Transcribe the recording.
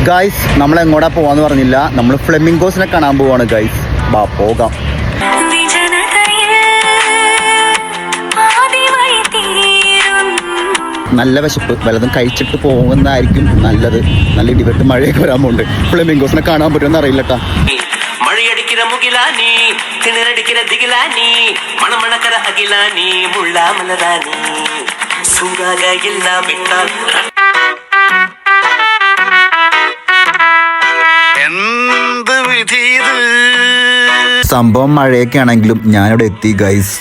Guys നമ്മൾ എങ്ങോട്ടാ പോവാന്ന് പറഞ്ഞില്ല. നമ്മൾ ഫ്ലെമിംഗോസിനെ കാണാൻ പോവാണ് ഗൈസ്. ബാ പോകാം. നല്ല വിശപ്പ്, വല്ലതും കഴിച്ചിട്ട് പോകുന്നതായിരിക്കും നല്ലത്. നല്ല ഇടിവെട്ട് മഴയൊക്കെ വരാൻ പോകുന്നുണ്ട്. ഫ്ലെമിംഗോസിനെ കാണാൻ പറ്റുമെന്ന് അറിയില്ലട്ടാ. മഴയടിക്കിற മുകിലാനി തിണരടിക്കിற ദിഗിലാനി മണമണക്കര അകിലാനി മുള്ളാമലരാനി സൂരാഗയില്ല വിട്ടാൽ സംഭവം മഴയൊക്കെ ആണെങ്കിലും ഞാനിവിടെ എത്തി ഗൈസ്.